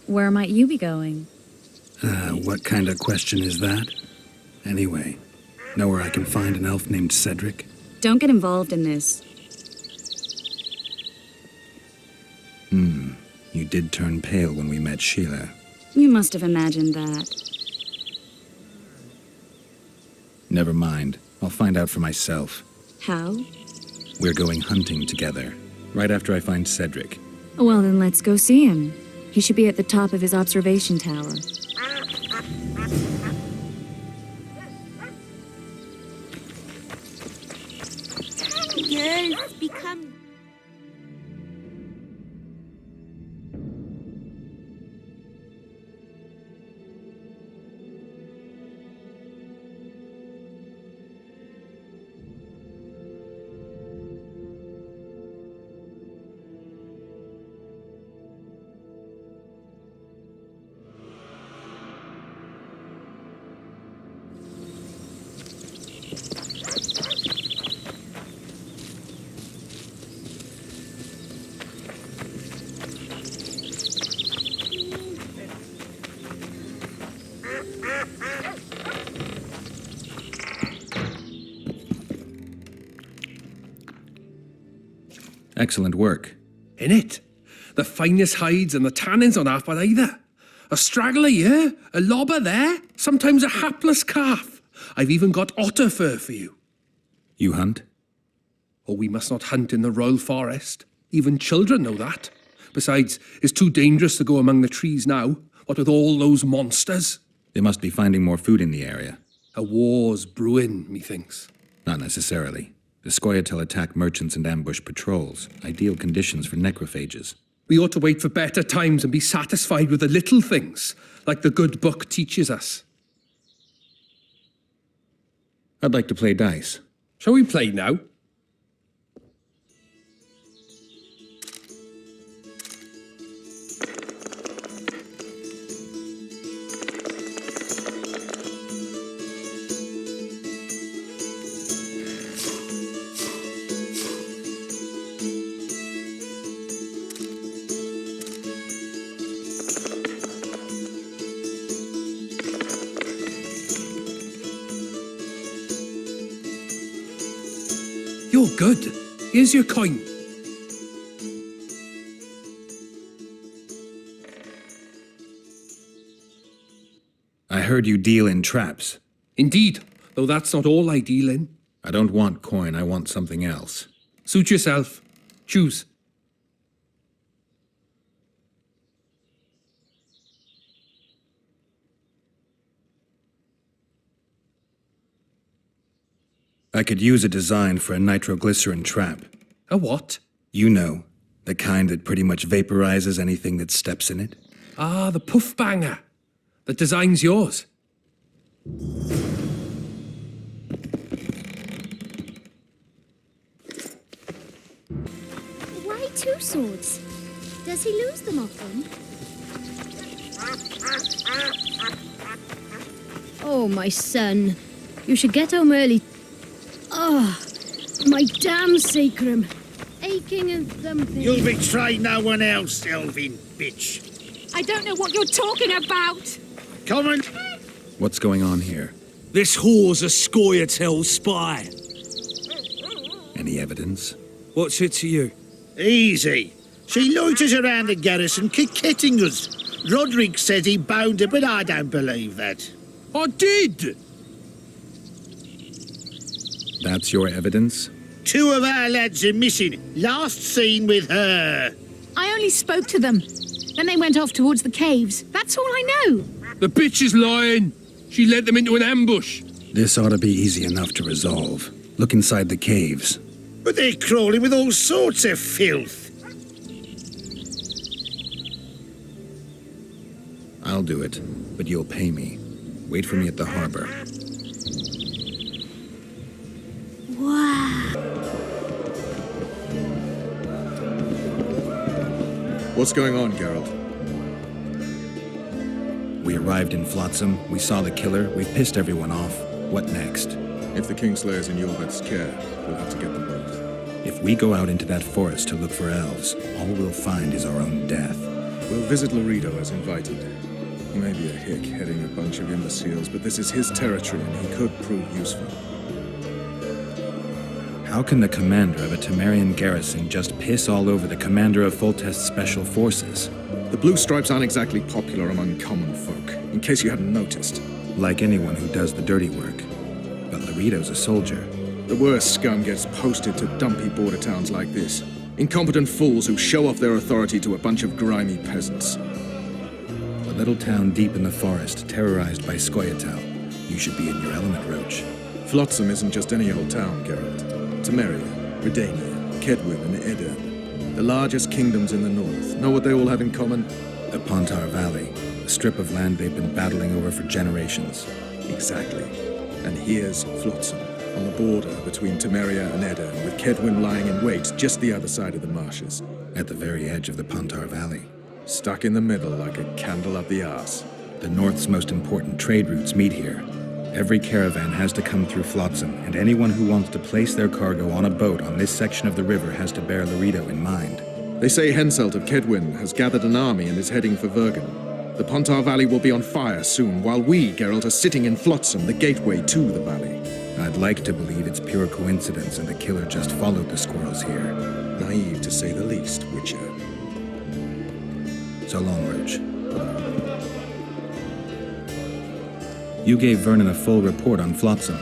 Where might you be going? What kind of question is that? Anyway, know where I can find an elf named Cedric? Don't get involved in this. You did turn pale when we met Sheila. You must have imagined that. Never mind. I'll find out for myself. How? We're going hunting together, right after I find Cedric. Well, then let's go see him. He should be at the top of his observation tower. Girls become... Excellent work. In it. The finest hides and the tannins on half by either. A straggler here, a lobber there, sometimes a hapless calf. I've even got otter fur for you. You hunt? Oh, we must not hunt in the royal forest. Even children know that. Besides, it's too dangerous to go among the trees now, what with all those monsters. They must be finding more food in the area. A war's brewing, methinks. Not necessarily. The Scoia'tael attack merchants and ambush patrols. Ideal conditions for necrophages. We ought to wait for better times and be satisfied with the little things, like the good book teaches us. I'd like to play dice. Shall we play now? You're good. Here's your coin. I heard you deal in traps. Indeed, though that's not all I deal in. I don't want coin, I want something else. Suit yourself. Choose. I could use a design for a nitroglycerin trap. A what? You know, the kind that pretty much vaporizes anything that steps in it. Ah, the puff banger. The design's yours. Why two swords? Does he lose them often? Oh, my son. You should get home early. Oh, my damn sacrum. Aching and thumping. You'll betray no one else, elfin bitch. I don't know what you're talking about. Come on. What's going on here? This whore's a Scoia'tael spy. Any evidence? What's it to you? Easy. She loiters around the garrison, kick-kitting us. Roderick says he bound her, but I don't believe that. I did! That's your evidence? 2 of our lads are missing. Last seen with her. I only spoke to them. Then they went off towards the caves. That's all I know. The bitch is lying. She led them into an ambush. This ought to be easy enough to resolve. Look inside the caves. But they're crawling with all sorts of filth. I'll do it, but you'll pay me. Wait for me at the harbor. Wow. What's going on, Geralt? We arrived in Flotsam, we saw the killer, we've pissed everyone off. What next? If the Kingslayer's in Jorveth's care, we'll have to get them both. If we go out into that forest to look for elves, all we'll find is our own death. We'll visit Laredo as invited. He may be a hick heading a bunch of imbeciles, but this is his territory and he could prove useful. How can the commander of a Temerian garrison just piss all over the commander of Foltest's special forces? The Blue Stripes aren't exactly popular among common folk, in case you hadn't noticed. Like anyone who does the dirty work. But Laredo's a soldier. The worst scum gets posted to dumpy border towns like this. Incompetent fools who show off their authority to a bunch of grimy peasants. A little town deep in the forest, terrorized by Scoia'tael. You should be in your element, Roach. Flotsam isn't just any old town, Geralt. Temeria, Redania, Kedwin, and Edirn. The largest kingdoms in the north. Know what they all have in common? The Pontar Valley, a strip of land they've been battling over for generations. Exactly. And here's Flotsam, on the border between Temeria and Edirn, with Kedwin lying in wait just the other side of the marshes. At the very edge of the Pontar Valley. Stuck in the middle like a candle up the arse. The north's most important trade routes meet here. Every caravan has to come through Flotsam, and anyone who wants to place their cargo on a boat on this section of the river has to bear Laredo in mind. They say Henselt of Kedwin has gathered an army and is heading for Vergen. The Pontar Valley will be on fire soon, while we, Geralt, are sitting in Flotsam, the gateway to the valley. I'd like to believe it's pure coincidence and the killer just followed the squirrels here. Naive to say the least, Witcher. So long, Roach. You gave Vernon a full report on Flotsam.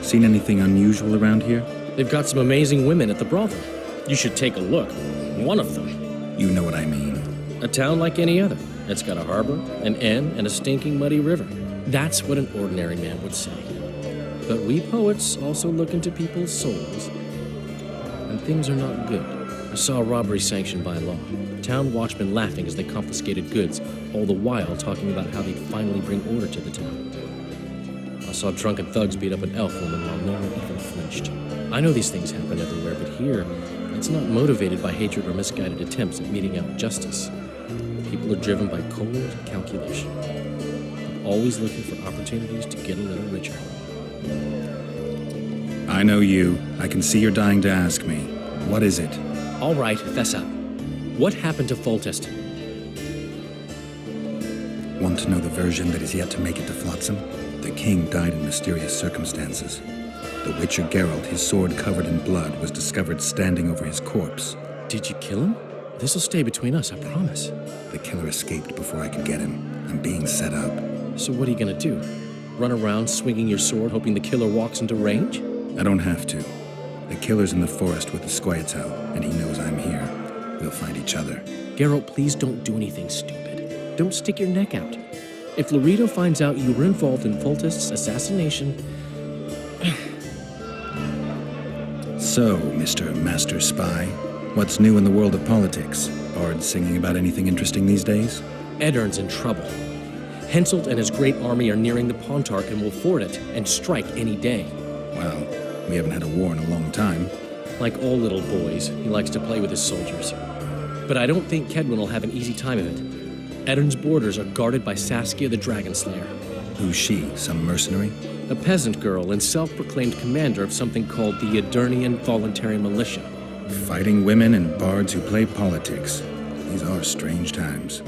Seen anything unusual around here? They've got some amazing women at the brothel. You should take a look. One of them. You know what I mean. A town like any other. It's got a harbor, an inn, and a stinking muddy river. That's what an ordinary man would say. But we poets also look into people's souls. And things are not good. I saw a robbery sanctioned by law. Town watchmen laughing as they confiscated goods, all the while talking about how they'd finally bring order to the town. I saw drunken thugs beat up an elf woman while no one even flinched. I know these things happen everywhere, but here, it's not motivated by hatred or misguided attempts at meting out justice. People are driven by cold calculation. They're always looking for opportunities to get a little richer. I know you. I can see you're dying to ask me. What is it? All right, fess up. What happened to Foltest? Want to know the version that is yet to make it to Flotsam? The king died in mysterious circumstances. The Witcher Geralt, his sword covered in blood, was discovered standing over his corpse. Did you kill him? This'll stay between us, I promise. The killer escaped before I could get him. I'm being set up. So what are you gonna do? Run around swinging your sword hoping the killer walks into range? I don't have to. The killer's in the forest with the Scoia'tael, and he knows I'm here. We'll find each other. Geralt, please don't do anything stupid. Don't stick your neck out. If Laredo finds out you were involved in Foltest's assassination... So, Mr. Master Spy, what's new in the world of politics? Bards singing about anything interesting these days? Edirn's in trouble. Henselt and his great army are nearing the Pontar and will ford it and strike any day. Well, we haven't had a war in a long time. Like all little boys, he likes to play with his soldiers. But I don't think Kedwin will have an easy time of it. Edirn's borders are guarded by Saskia the Dragon Slayer. Who's she? Some mercenary? A peasant girl and self-proclaimed commander of something called the Edirnian Voluntary Militia. Fighting women and bards who play politics. These are strange times.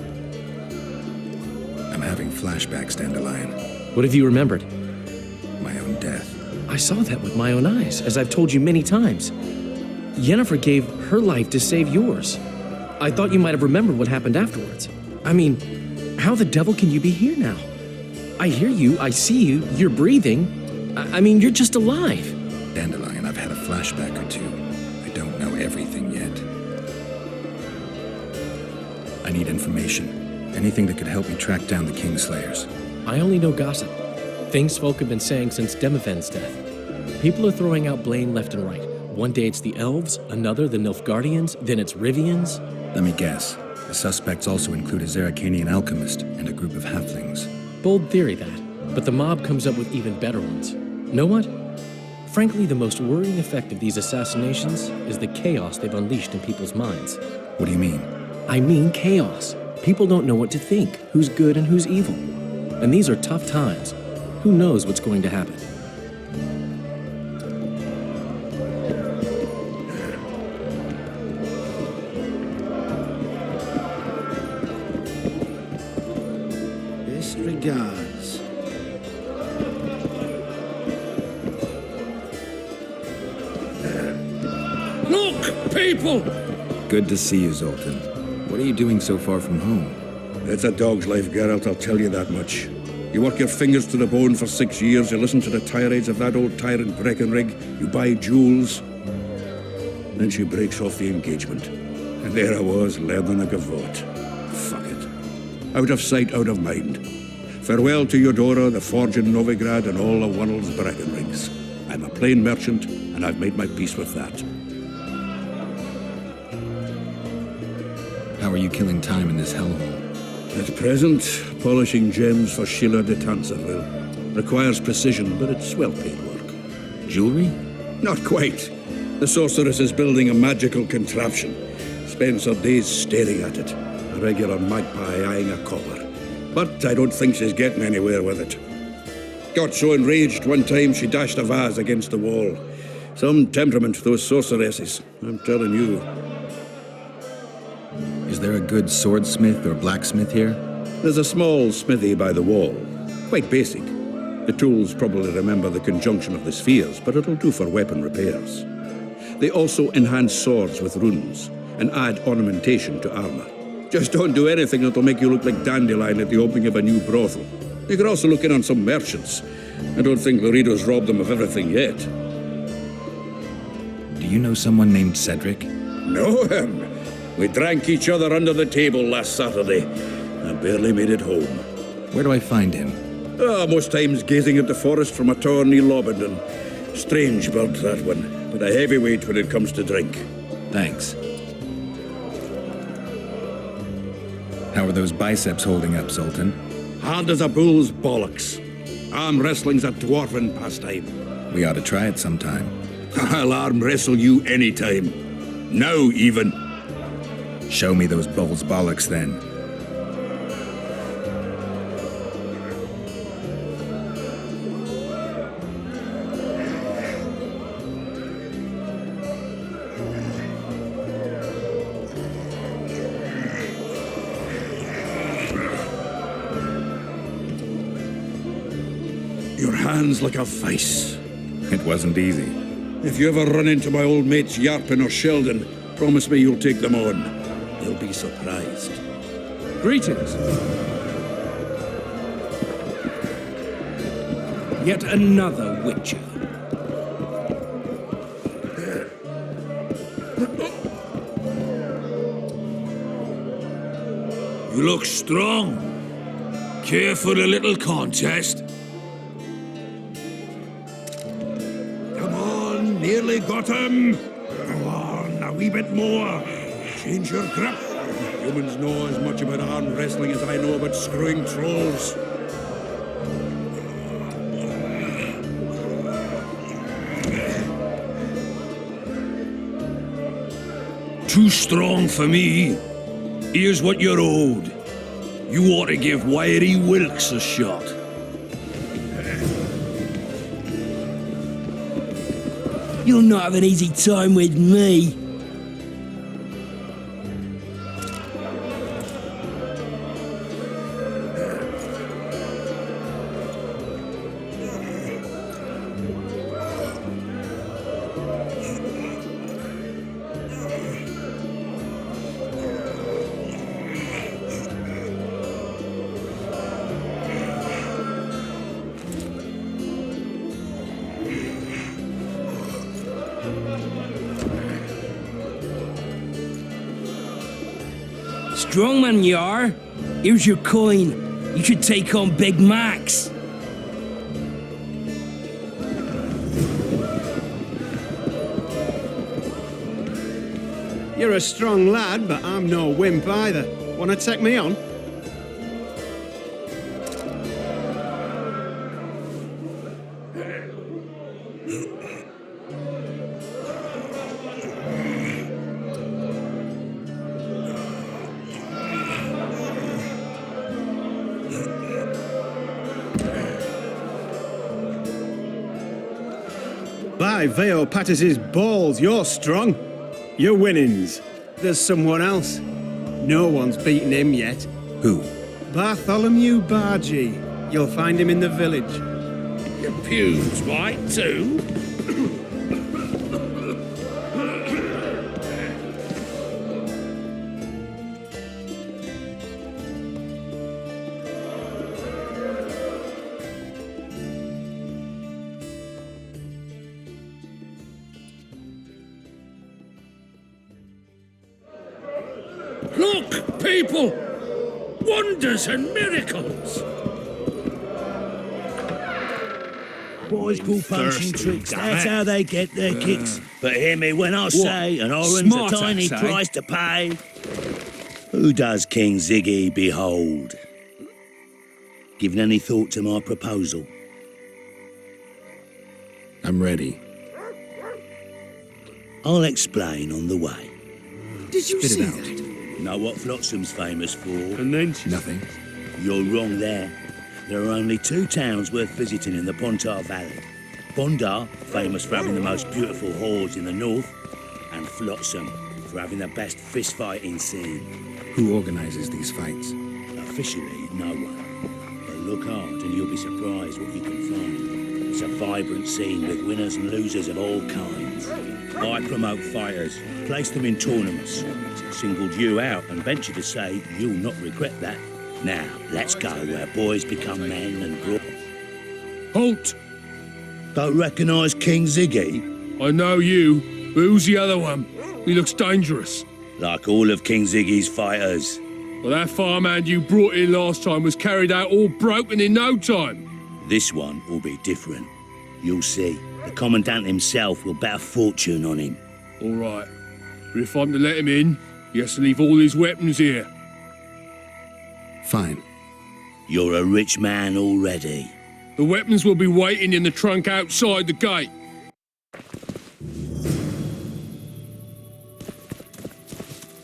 I'm having flashbacks, Dandelion. What have you remembered? My own death. I saw that with my own eyes, as I've told you many times. Yennefer gave her life to save yours. I thought you might have remembered what happened afterwards. I mean, how the devil can you be here now? I hear you, I see you, you're breathing. I mean, you're just alive. Dandelion, I've had a flashback or two. I don't know everything yet. I need information. Anything that could help me track down the Kingslayers. I only know gossip. Things folk have been saying since Demiven's death. People are throwing out blame left and right. One day it's the elves, another the Nilfgaardians, then it's Rivians. Let me guess. The suspects also include a Zerrikanian alchemist and a group of halflings. Bold theory, that. But the mob comes up with even better ones. Know what? Frankly, the most worrying effect of these assassinations is the chaos they've unleashed in people's minds. What do you mean? I mean chaos. People don't know what to think, who's good and who's evil. And these are tough times. Who knows what's going to happen? Best regards. Look, people! Good to see you, Zoltan. What are you doing so far from home? It's a dog's life, Geralt, I'll tell you that much. You work your fingers to the bone for 6 years, you listen to the tirades of that old tyrant Breckenrig, you buy jewels. Then she breaks off the engagement. And there I was, learning a gavotte. Fuck it. Out of sight, out of mind. Farewell to Eudora, the forge in Novigrad, and all the world's Breckenrigs. I'm a plain merchant, and I've made my peace with that. How are you killing time in this hellhole? At present, polishing gems for Schiller de Tanserville. Requires precision, but it's well-paid work. Jewelry? Not quite. The sorceress is building a magical contraption. Spends her days staring at it. A regular magpie eyeing a copper. But I don't think she's getting anywhere with it. Got so enraged one time she dashed a vase against the wall. Some temperament, those sorceresses. I'm telling you. Is there a good swordsmith or blacksmith here? There's a small smithy by the wall. Quite basic. The tools probably remember the conjunction of the spheres, but it'll do for weapon repairs. They also enhance swords with runes and add ornamentation to armor. Just don't do anything that'll make you look like Dandelion at the opening of a new brothel. You could also look in on some merchants. I don't think Laredo's robbed them of everything yet. Do you know someone named Cedric? Know him? We drank each other under the table last Saturday. I barely made it home. Where do I find him? Most times gazing at the forest from a tower near Lobendon. Strange bird, that one, but a heavyweight when it comes to drink. Thanks. How are those biceps holding up, Zoltan? Hard as a bull's bollocks. Arm wrestling's a dwarven pastime. We ought to try it sometime. I'll arm wrestle you anytime. Now, even. Show me those bull's bollocks, then. Your hand's like a vice. It wasn't easy. If you ever run into my old mates Yarpin or Sheldon, promise me you'll take them on. They'll be surprised. Greetings. Yet another Witcher. You look strong. Care for a little contest? Come on, nearly got him. Go on, a wee bit more. Change your grip. Humans know as much about arm wrestling as I know about screwing trolls. Too strong for me. Here's what you're owed. You ought to give Wiry Wilkes a shot. You'll not have an easy time with me. Strong man you are. Here's your coin. You should take on Big Max. You're a strong lad, but I'm no wimp either. Wanna take me on? By Veo Patis's balls, you're strong. Your winnings. There's someone else. No one's beaten him yet. Who? Bartholomew Bargy. You'll find him in the village. Your pubes white too? Look, people! Wonders and miracles! Boys pull punching thirsty, tricks, damn that's it. how they get their kicks. But hear me when I say an orange's Smart a tiny ass, eh? price to pay. Who does King Ziggy behold? Given any thought to my proposal? I'm ready. I'll explain on the way. Did you see that? Know what Flotsam's famous for? And then she... Nothing. You're wrong there. There are only two towns worth visiting in the Pontar Valley. Bondar, famous for having the most beautiful whores in the north, and Flotsam, for having the best fist-fighting scene. Who organizes these fights? Officially, no one. But look hard and you'll be surprised what you can find. It's a vibrant scene with winners and losers of all kinds. I promote fighters, place them in tournaments. Singled you out and venture to say you'll not regret that. Now, let's go where boys become men and grow. Halt! Don't recognise King Ziggy? I know you, but who's the other one? He looks dangerous. Like all of King Ziggy's fighters. Well, that farmhand you brought in last time was carried out all broken in no time. This one will be different. You'll see. The Commandant himself will bet a fortune on him. All right. But if I'm to let him in, he has to leave all his weapons here. Fine. You're a rich man already. The weapons will be waiting in the trunk outside the gate.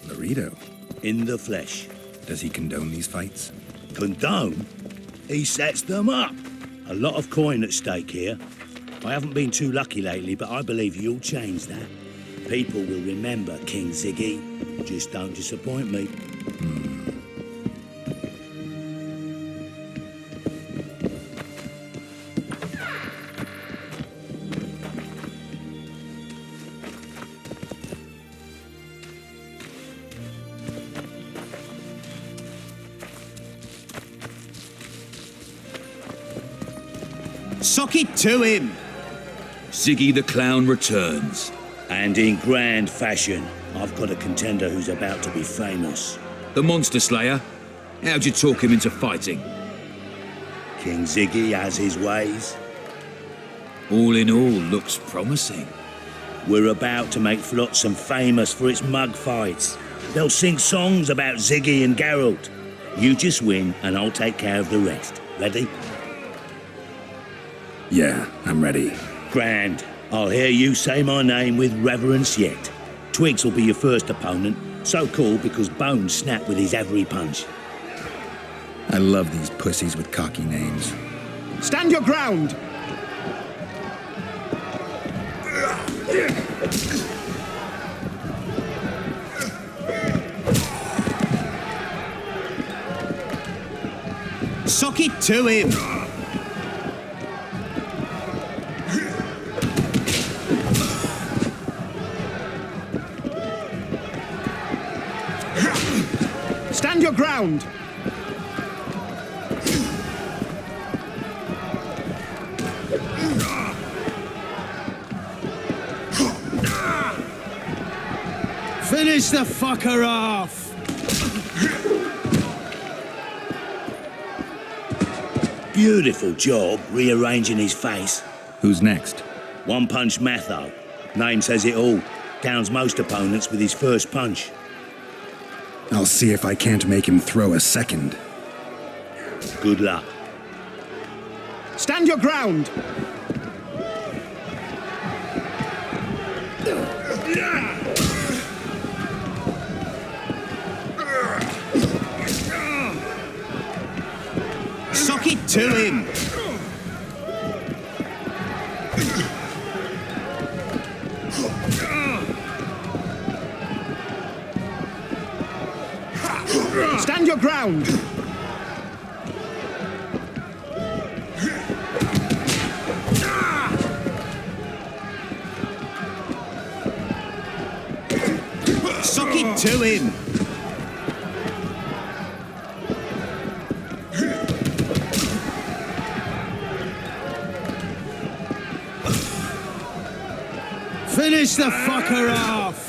Laredo. In the flesh. Does he condone these fights? Condone? He sets them up. A lot of coin at stake here. I haven't been too lucky lately, but I believe you'll change that. People will remember King Ziggy. Just don't disappoint me. Sock it to him! Ziggy the Clown returns. And in grand fashion, I've got a contender who's about to be famous. The Monster Slayer? How'd you talk him into fighting? King Ziggy has his ways. All in all, looks promising. We're about to make Flotsam famous for its mug fights. They'll sing songs about Ziggy and Geralt. You just win, and I'll take care of the rest. Ready? Yeah, I'm ready. Grand. I'll hear you say my name with reverence yet. Twigs will be your first opponent. So called because Bones snapped with his every punch. I love these pussies with cocky names. Stand your ground! Sock it to him! Stand your ground! Finish the fucker off! Beautiful job rearranging his face. Who's next? One punch Matho. Name says it all. Downs most opponents with his first punch. I'll see if I can't make him throw a second. Good luck. Stand your ground! Sock it to him! your ground! Suck it to him! Finish the fucker off!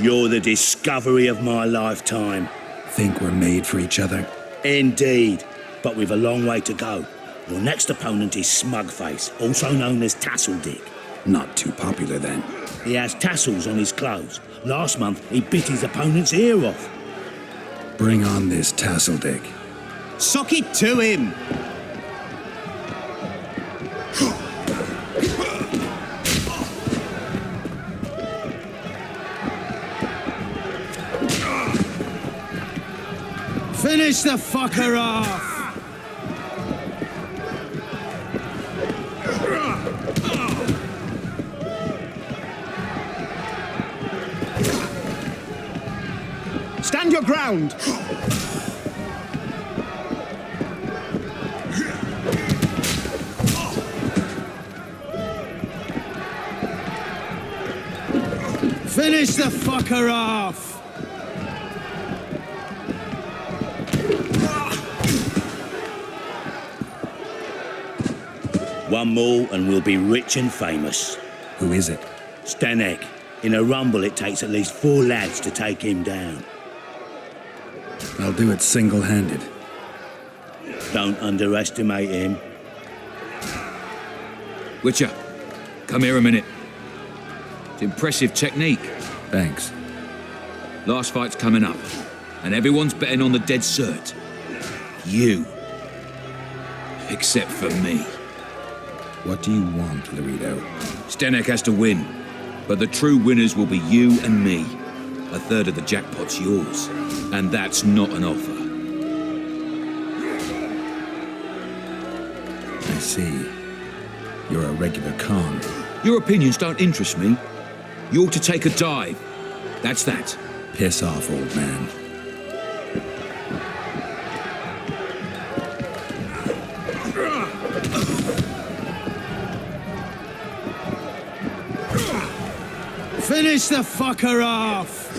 You're the discovery of my lifetime. Think we're made for each other? Indeed, but we've a long way to go. Your next opponent is Smugface, also known as Tasseldick. Not too popular then. He has tassels on his clothes. Last month, he bit his opponent's ear off. Bring on this Tasseldick. Suck it to him! Finish the fucker off! Stand your ground! Finish the fucker off! One more and we'll be rich and famous. Who is it? Stanek. In a rumble, it takes at least 4 lads to take him down. I'll do it single-handed. Don't underestimate him. Witcher, come here a minute. It's impressive technique. Thanks. Last fight's coming up, and everyone's betting on the dead cert. You. Except for me. What do you want, Laredo? Stanek has to win, but the true winners will be you and me. A third of the jackpot's yours, and that's not an offer. I see. You're a regular con. Your opinions don't interest me. You ought to take a dive. That's that. Piss off, old man. Finish the fucker off!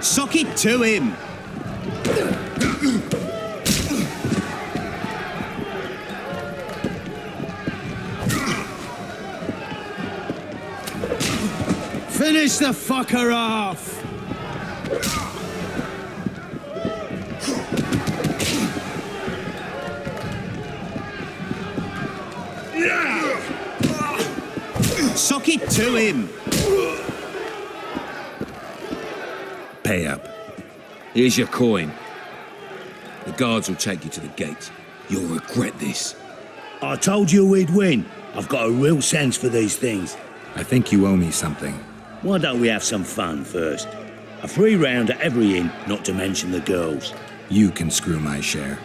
Suck it to him! Finish the fucker off! Suck it to him! Pay up. Here's your coin. The guards will take you to the gate. You'll regret this. I told you we'd win. I've got a real sense for these things. I think you owe me something. Why don't we have some fun first? A free round at every inn, not to mention the girls. You can screw my share.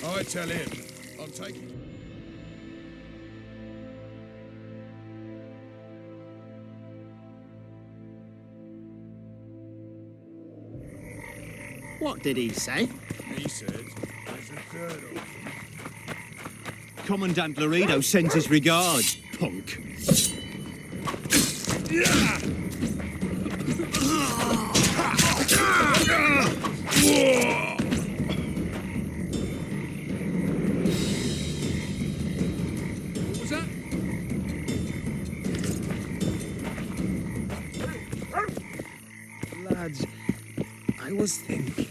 I tell him, I'm taking... What did he say? He said there's a third of them. Commandant Laredo sends his regards, punk. What was that? Lads, I was thinking.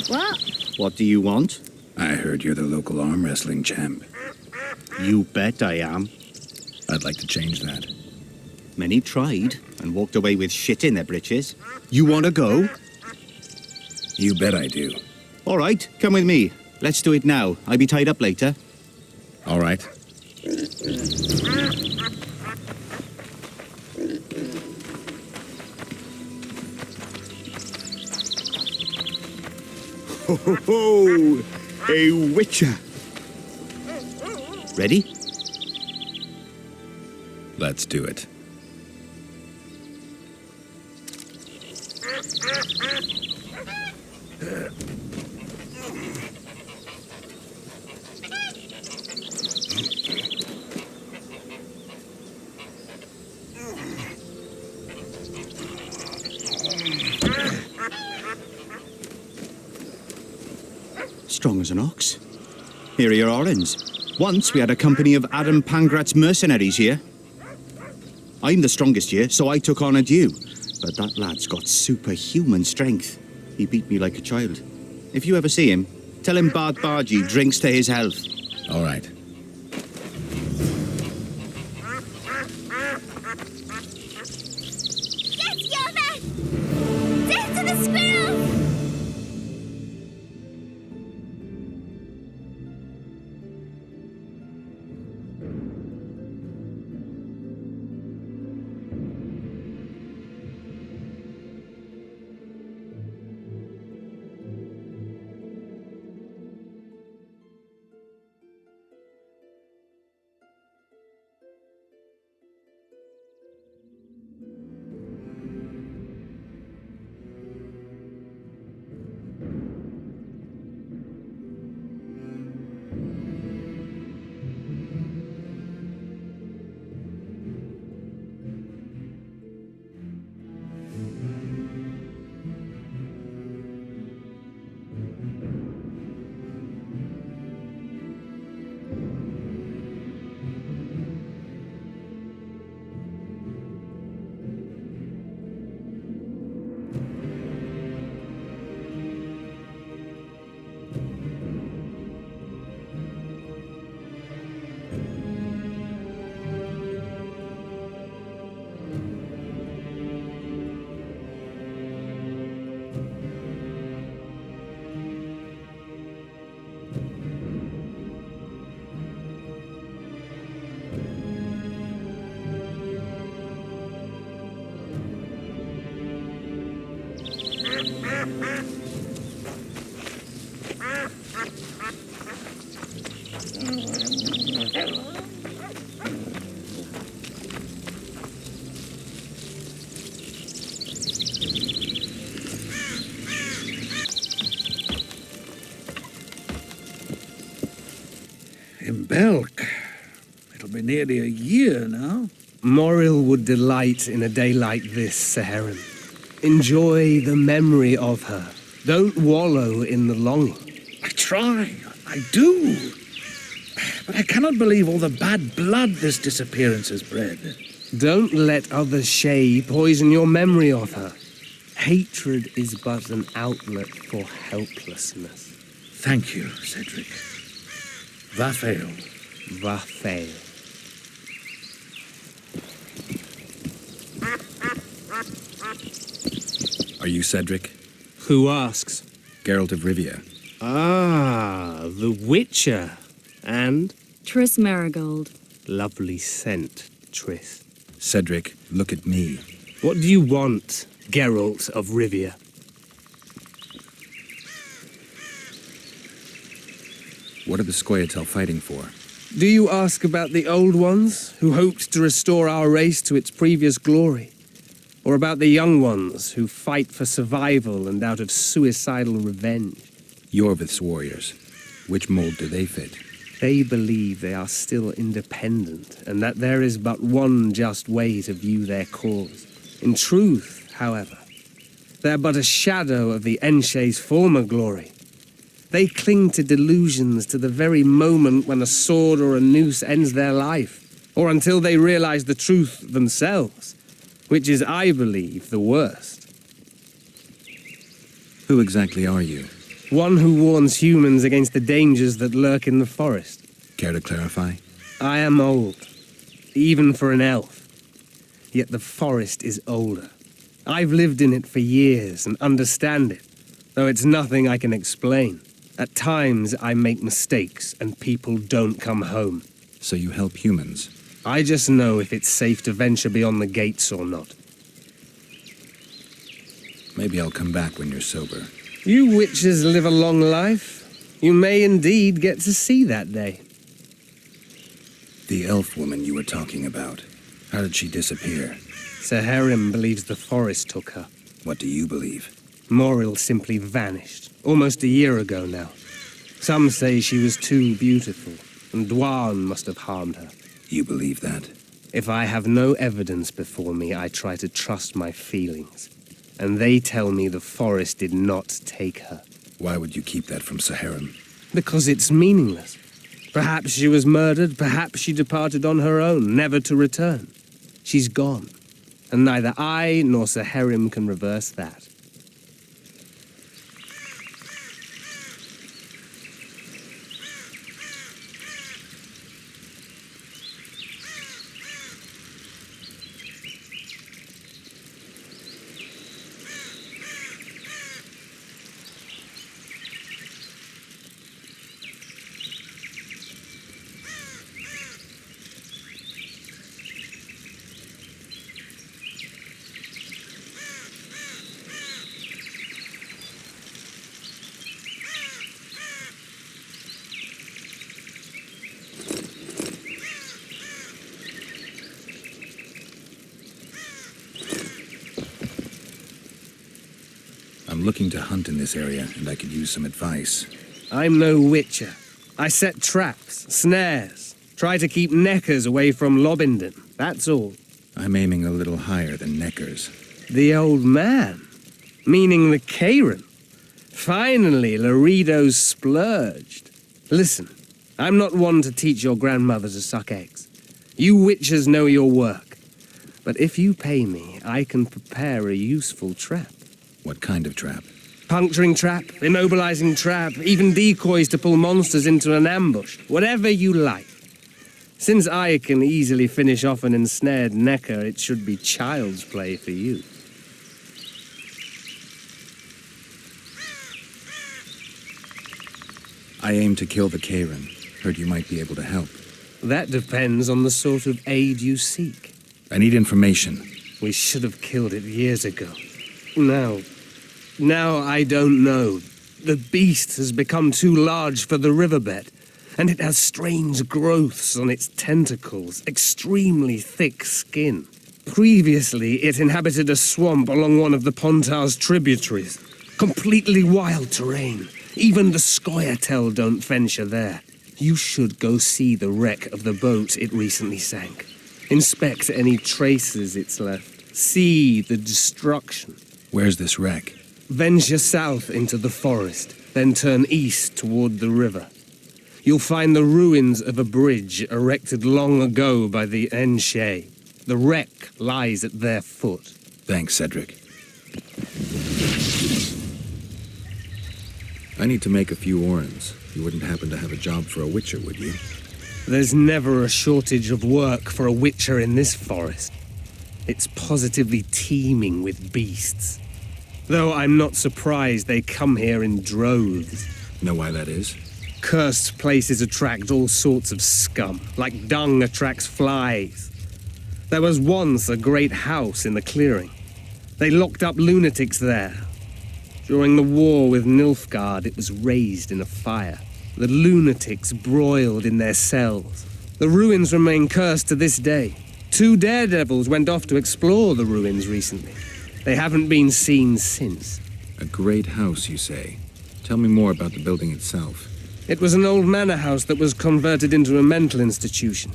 What? What do you want? I heard you're the local arm wrestling champ. You bet I am. I'd like to change that. Many tried and walked away with shit in their britches. You want to go? You bet I do. All right, come with me. Let's do it now. I'll be tied up later. All right. Ho, ho, ho! A witcher. Ready? Let's do it. Strong as an ox. Here are your orens. Once we had a company of Adam Pangrat's mercenaries here. I'm the strongest here, so I took on a due. But that lad's got superhuman strength. He beat me like a child. If you ever see him, tell him Bard Bargy drinks to his health. All right. Yes, Yoda! Death to the squirrel! In Belk. It'll be nearly a year now. Moril would delight in a day like this, Sir Heron. Enjoy the memory of her. Don't wallow in the longing. I try. I do. But I cannot believe all the bad blood this disappearance has bred. Don't let others' shade poison your memory of her. Hatred is but an outlet for helplessness. Thank you, Cedric. Vafail. Vafail. Are you Cedric? Who asks? Geralt of Rivia. Ah, the Witcher. And Triss Marigold. lovely scent, Triss. Cedric, look at me. What do you want, Geralt of Rivia. What are the Scoia'tael fighting for? Do you ask about the old ones, who hoped to restore our race to its previous glory? Or about the young ones, who fight for survival and out of suicidal revenge? Yorvith's warriors. Which mold do they fit? They believe they are still independent, and that there is but one just way to view their cause. In truth, however, they're but a shadow of the Enshe's former glory. They cling to delusions to the very moment when a sword or a noose ends their life, or until they realize the truth themselves, which is, I believe, the worst. Who exactly are you? One who warns humans against the dangers that lurk in the forest. Care to clarify? I am old, even for an elf. Yet the forest is older. I've lived in it for years and understand it, though it's nothing I can explain. At times, I make mistakes and people don't come home. So you help humans? I just know if it's safe to venture beyond the gates or not. Maybe I'll come back when you're sober. You witches live a long life. You may indeed get to see that day. The elf woman you were talking about. How did she disappear? Saharim believes the forest took her. What do you believe? Moril simply vanished, almost a year ago now. Some say she was too beautiful, and Dwan must have harmed her. You believe that? If I have no evidence before me, I try to trust my feelings. And they tell me the forest did not take her. Why would you keep that from Saharim? Because it's meaningless. Perhaps she was murdered, perhaps she departed on her own, never to return. She's gone, and neither I nor Saharim can reverse that. I'm looking to hunt in this area, and I could use some advice. I'm no witcher. I set traps, snares, try to keep neckers away from Lobinden, that's all. I'm aiming a little higher than neckers. The old man? Meaning the Karen? Finally, Laredo's splurged. Listen, I'm not one to teach your grandmother to suck eggs. You witchers know your work. But if you pay me, I can prepare a useful trap. What kind of trap? Puncturing trap, immobilizing trap, even decoys to pull monsters into an ambush. Whatever you like. Since I can easily finish off an ensnared necker, it should be child's play for you. I aim to kill the Karen. Heard you might be able to help. That depends on the sort of aid you seek. I need information. We should have killed it years ago. Now I don't know. The beast has become too large for the riverbed, and it has strange growths on its tentacles, extremely thick skin. Previously, it inhabited a swamp along one of the Pontar's tributaries. Completely wild terrain. Even the Scoia'tael don't venture there. You should go see the wreck of the boat it recently sank. Inspect any traces it's left. See the destruction. Where's this wreck? Venture south into the forest, then turn east toward the river. You'll find the ruins of a bridge erected long ago by the Enshe. The wreck lies at their foot. Thanks, Cedric. I need to make a few orens. You wouldn't happen to have a job for a witcher, would you? There's never a shortage of work for a witcher in this forest. It's positively teeming with beasts. Though I'm not surprised they come here in droves. Know why that is? Cursed places attract all sorts of scum, like dung attracts flies. There was once a great house in the clearing. They locked up lunatics there. During the war with Nilfgaard, it was raised in a fire. The lunatics broiled in their cells. The ruins remain cursed to this day. 2 daredevils went off to explore the ruins recently. They haven't been seen since. A great house, you say? Tell me more about the building itself. It was an old manor house that was converted into a mental institution.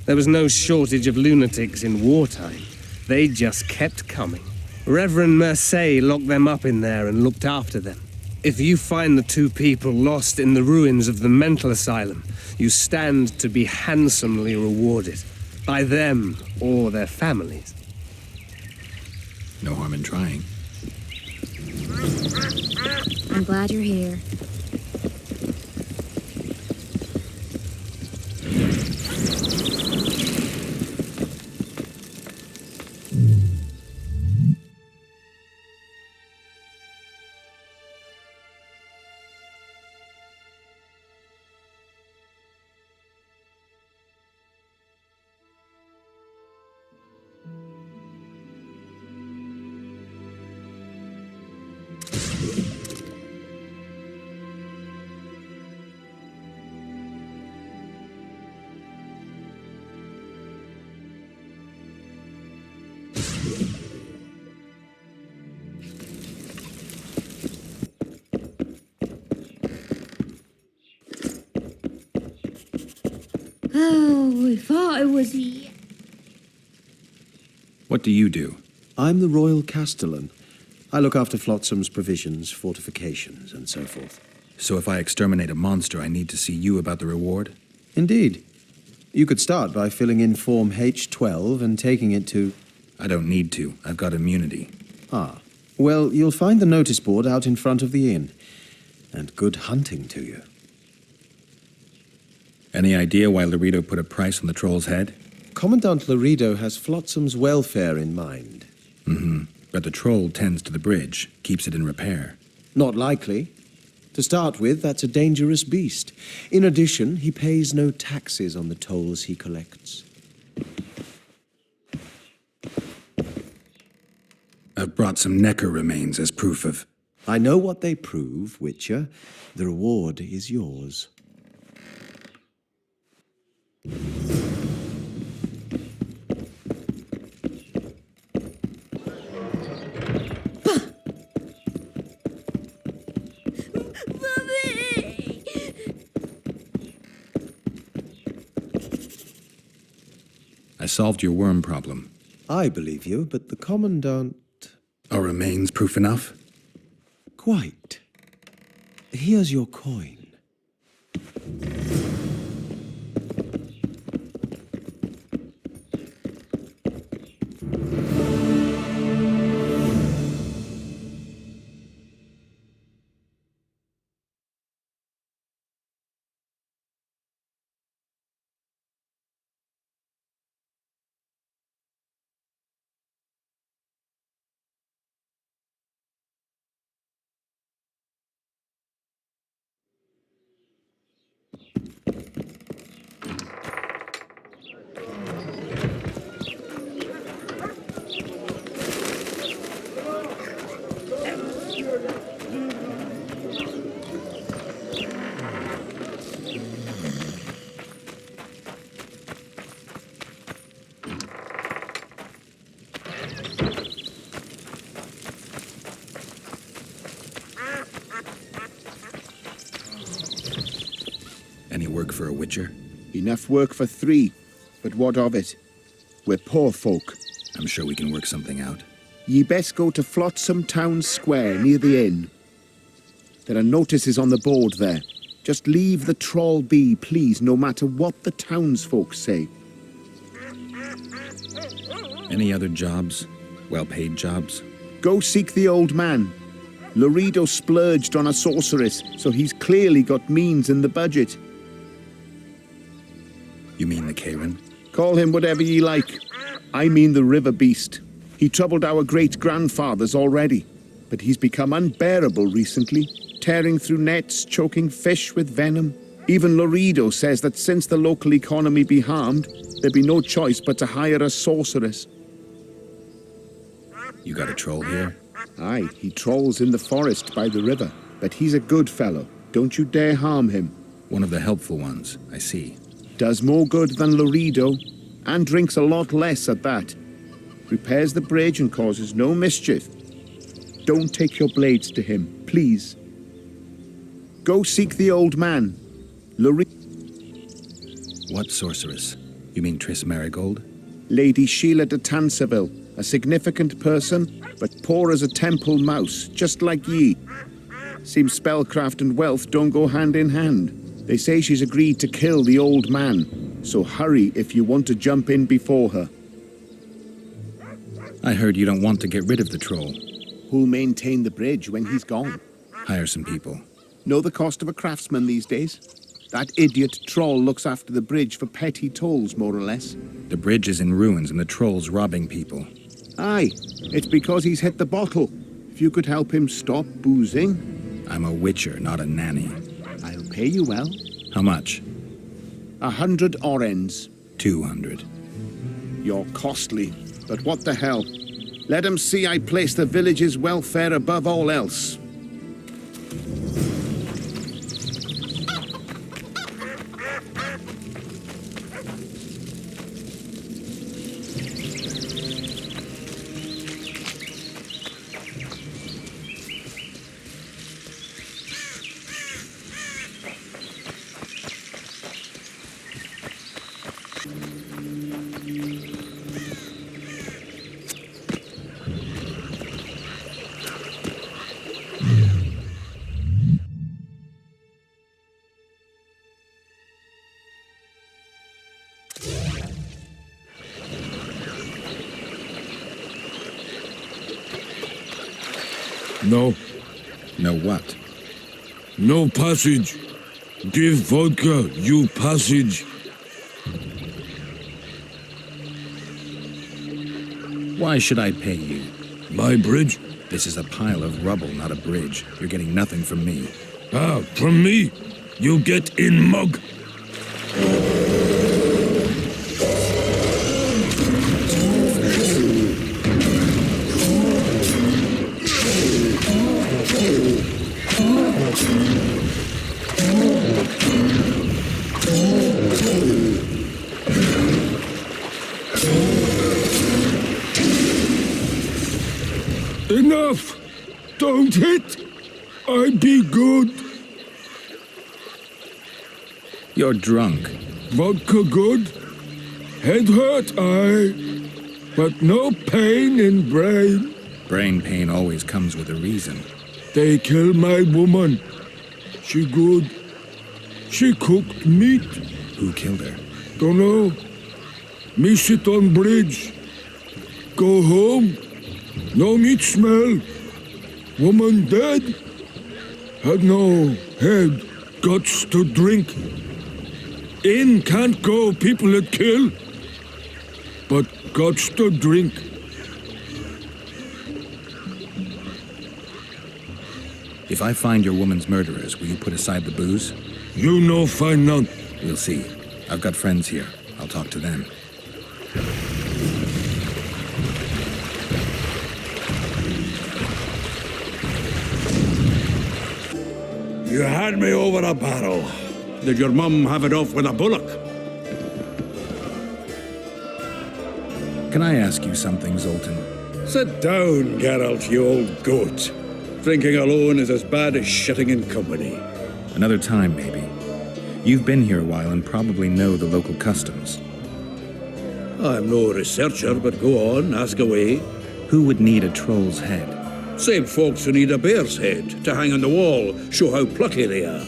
There was no shortage of lunatics in wartime. They just kept coming. Reverend Mercier locked them up in there and looked after them. If you find the 2 people lost in the ruins of the mental asylum, you stand to be handsomely rewarded. By them or their families. No harm in trying. I'm glad you're here. Oh, if I was here. What do you do? I'm the Royal Castellan. I look after Flotsam's provisions, fortifications, and so forth. So if I exterminate a monster, I need to see you about the reward? Indeed. You could start by filling in Form H12 and taking it to... I don't need to. I've got immunity. Ah. Well, you'll find the notice board out in front of the inn. And good hunting to you. Any idea why Laredo put a price on the troll's head? Commandant Laredo has Flotsam's welfare in mind. Mm-hmm. But the troll tends to the bridge, keeps it in repair. Not likely. To start with, that's a dangerous beast. In addition, he pays no taxes on the tolls he collects. I've brought some Necker remains as proof of... I know what they prove, Witcher. The reward is yours. I solved your worm problem. I believe you, but the Commandant... Are remains proof enough? Quite. Here's your coin. Any work for a witcher? Enough work for 3, but what of it? We're poor folk. I'm sure we can work something out. Ye best go to Flotsam Town Square near the inn. There are notices on the board there. Just leave the troll be, please, no matter what the townsfolk say. Any other jobs? Well-paid jobs? Go seek the old man. Laredo splurged on a sorceress, so he's clearly got means in the budget. You mean the Karen? Call him whatever ye like. I mean the river beast. He troubled our great-grandfathers already, but he's become unbearable recently, tearing through nets, choking fish with venom. Even Laredo says that since the local economy be harmed, there be no choice but to hire a sorceress. You got a troll here? Aye, he trolls in the forest by the river. But he's a good fellow. Don't you dare harm him. One of the helpful ones, I see. Does more good than Loredo, and drinks a lot less at that. Repairs the bridge and causes no mischief. Don't take your blades to him, please. Go seek the old man. What sorceress? You mean Triss Marigold? Lady Sheila de Tanseville, a significant person, but poor as a temple mouse, just like ye. Seems spellcraft and wealth don't go hand in hand. They say she's agreed to kill the old man, so hurry if you want to jump in before her. I heard you don't want to get rid of the troll. Who'll maintain the bridge when he's gone? Hire some people. Know the cost of a craftsman these days? That idiot troll looks after the bridge for petty tolls, more or less. The bridge is in ruins and the troll's robbing people. Aye, it's because he's hit the bottle. If you could help him stop boozing... I'm a witcher, not a nanny. I'll pay you well. How much? 100 orens. 200. You're costly, but what the hell? Let 'em see I place the village's welfare above all else. No. No what? No passage. Give vodka, you passage. Why should I pay you? My bridge? This is a pile of rubble, not a bridge. You're getting nothing from me. Ah, from me? You get in, mug. Enough! Don't hit! I be good. You're drunk. Vodka good. Head hurt, aye. But no pain in brain. Brain pain always comes with a reason. They kill my woman. She good. She cooked meat. Who killed her? Dunno. Me sit on bridge. Go home. No meat smell. Woman dead. Had no head. Guts to drink. In can't go people that kill. But guts to drink. If I find your woman's murderers, will you put aside the booze? You no find none. We'll see. I've got friends here. I'll talk to them. You had me over a barrel. Did your mum have it off with a bullock? Can I ask you something, Zoltan? Sit down, Geralt, you old goat. Drinking alone is as bad as shitting in company. Another time, maybe. You've been here a while and probably know the local customs. I'm no researcher, but go on, ask away. Who would need a troll's head? Same folks who need a bear's head to hang on the wall, show how plucky they are.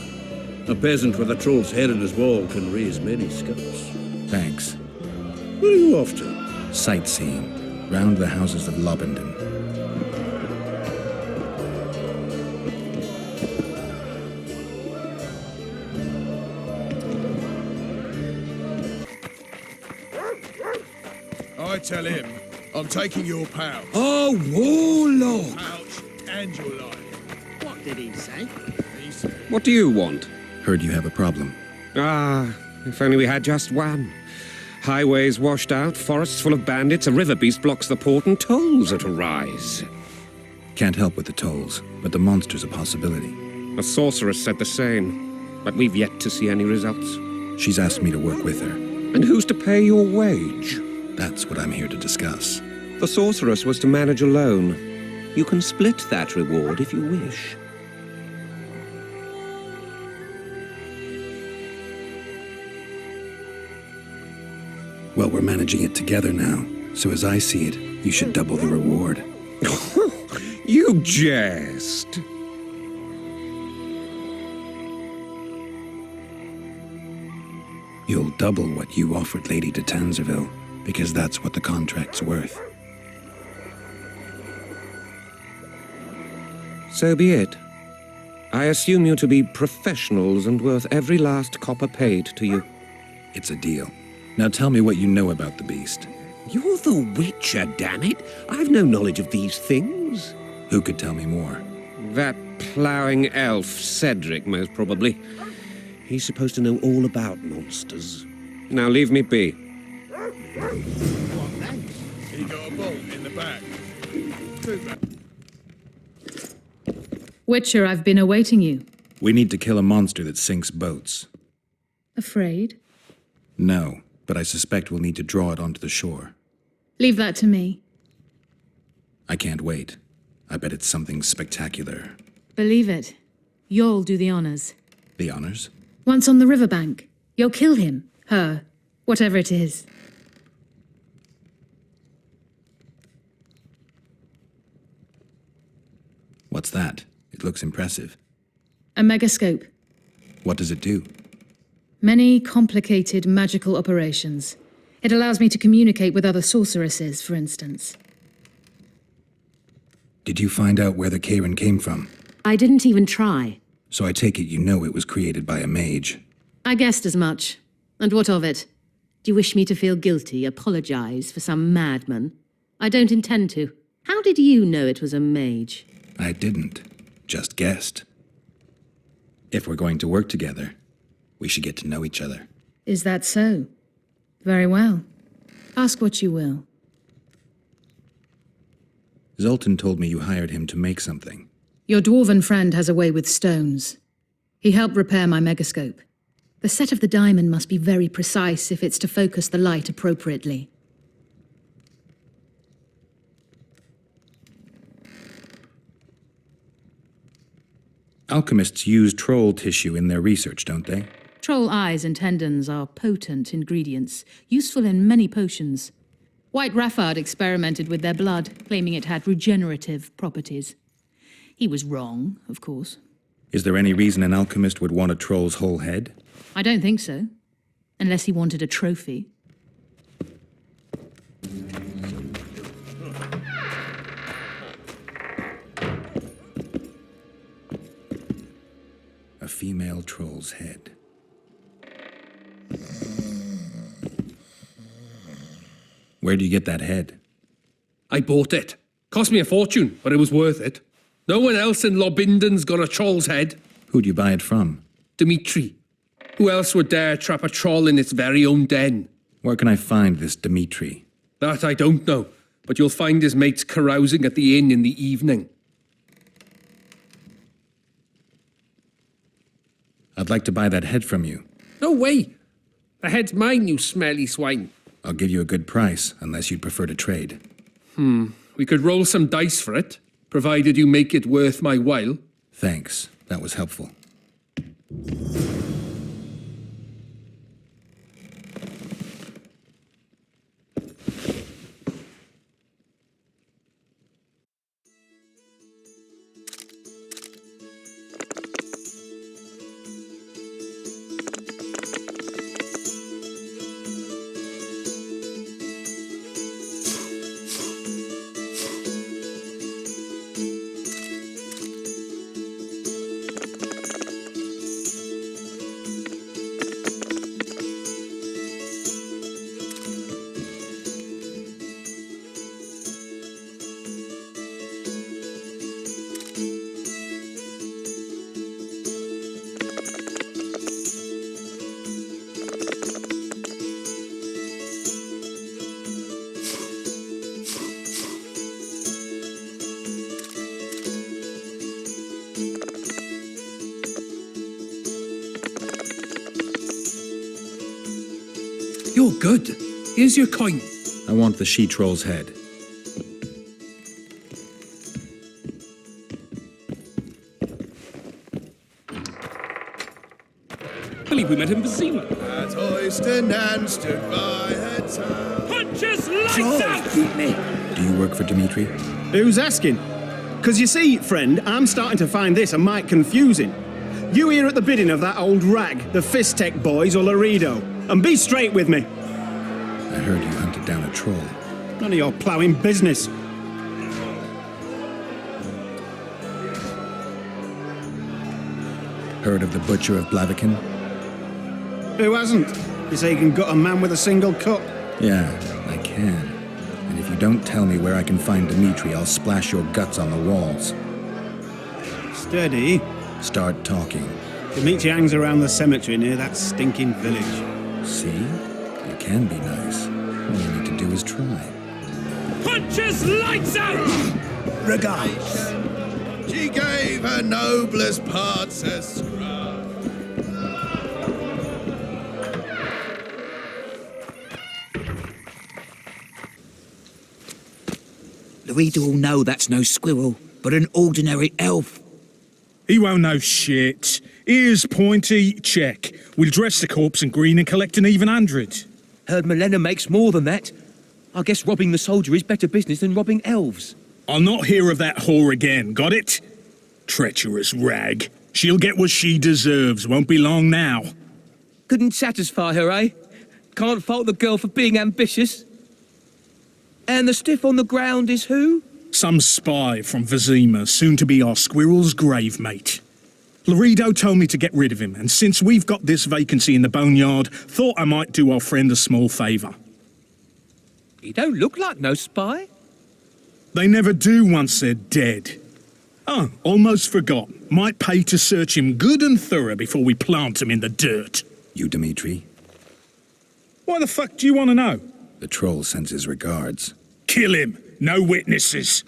A peasant with a troll's head in his wall can raise many scalps. Thanks. Where are you off to? Sightseeing. Round the houses of Lobenden. I tell him, I'm taking your pouch. Oh, warlock! Pouch and your life. What did he say? He said, What do you want? Heard you have a problem. Ah, if only we had just one. Highways washed out, forests full of bandits, a river beast blocks the port, and tolls are to rise. Can't help with the tolls, but the monster's a possibility. A sorceress said the same, but we've yet to see any results. She's asked me to work with her. And who's to pay your wage? That's what I'm here to discuss. The sorceress was to manage alone. You can split that reward if you wish. Well, we're managing it together now, so as I see it, you should double the reward. You jest. You'll double what you offered Lady de Tanzerville, because that's what the contract's worth. So be it. I assume you to be professionals and worth every last copper paid to you. It's a deal. Now tell me what you know about the beast. You're the Witcher, damn it. I've no knowledge of these things. Who could tell me more? That ploughing elf, Cedric, most probably. He's supposed to know all about monsters. Now leave me be. He got a bolt in the back. Witcher, I've been awaiting you. We need to kill a monster that sinks boats. Afraid? No, but I suspect we'll need to draw it onto the shore. Leave that to me. I can't wait. I bet it's something spectacular. Believe it. You'll do the honors. The honors? Once on the riverbank, you'll kill him, her, whatever it is. What's that? It looks impressive. A megascope. What does it do? Many complicated magical operations. It allows me to communicate with other sorceresses, for instance. Did you find out where the Karen came from? I didn't even try. So I take it you know it was created by a mage. I guessed as much. And what of it? Do you wish me to feel guilty, apologize for some madman? I don't intend to. How did you know it was a mage? I didn't. Just guessed. If we're going to work together, we should get to know each other. Is that so? Very well. Ask what you will. Zoltan told me you hired him to make something. Your dwarven friend has a way with stones. He helped repair my megascope. The set of the diamond must be very precise if it's to focus the light appropriately. Alchemists use troll tissue in their research, don't they? Troll eyes and tendons are potent ingredients, useful in many potions. White Raffard experimented with their blood, claiming it had regenerative properties. He was wrong, of course. Is there any reason an alchemist would want a troll's whole head? I don't think so. Unless he wanted a trophy. A female troll's head. Where do you get that head? I bought it. Cost me a fortune, but it was worth it. No one else in Lobinden's got a troll's head. Who'd you buy it from? Dimitri. Who else would dare trap a troll in its very own den? Where can I find this Dimitri? That I don't know, but you'll find his mates carousing at the inn in the evening. I'd like to buy that head from you. No way. The head's mine, you smelly swine. I'll give you a good price, unless you'd prefer to trade. We could roll some dice for it, provided you make it worth my while. Thanks. That was helpful. No good. Here's your coin. I want the she-troll's head. I believe we met in Vizima. At Oyston and stood by her town. Punches lights out! Do you work for Dmitri? Who's asking? Because you see, friend, I'm starting to find this a mite confusing. You here at the bidding of that old rag, the Fistech boys or Laredo, and be straight with me. I heard you hunted down a troll. None of your ploughing business. Heard of the Butcher of Blaviken? Who hasn't? You say you can gut a man with a single cut? Yeah, I can. And if you don't tell me where I can find Dmitri, I'll splash your guts on the walls. Steady. Start talking. Dmitri hangs around the cemetery near that stinking village. See? You can be nice. All you need to do is try. Punches lights out! Regards. She gave her noblest parts a scrub. We'd all know that's no squirrel, but an ordinary elf. He won't know shit. Ears pointy, check. We'll dress the corpse in green and collect an even 100. Heard Milena makes more than that. I guess robbing the soldier is better business than robbing elves. I'll not hear of that whore again, got it? Treacherous rag. She'll get what she deserves, won't be long now. Couldn't satisfy her, eh? Can't fault the girl for being ambitious. And the stiff on the ground is who? Some spy from Vizima, soon to be our squirrel's grave mate. Laredo told me to get rid of him, and since we've got this vacancy in the boneyard, thought I might do our friend a small favour. He don't look like no spy. They never do once they're dead. Oh, almost forgot. Might pay to search him good and thorough before we plant him in the dirt. You, Dmitri? Why the fuck do you want to know? The troll sends his regards. Kill him. No witnesses.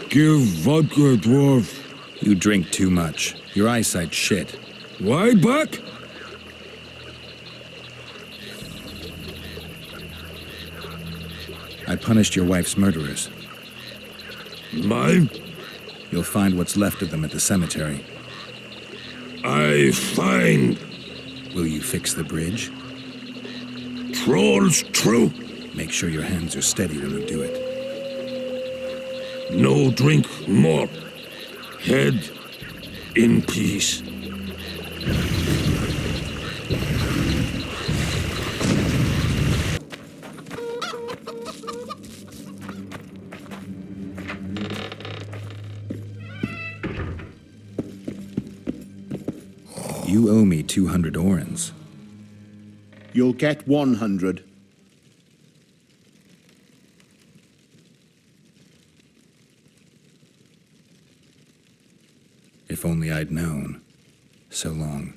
Give vodka, dwarf. You drink too much. Your eyesight's shit. Wide back? I punished your wife's murderers. Mine? You'll find what's left of them at the cemetery. I find. Will you fix the bridge? Trolls true. Make sure your hands are steady when you do it. No drink more. Head in peace. You owe me 200 orens. You'll get 100. If only I'd known. So long.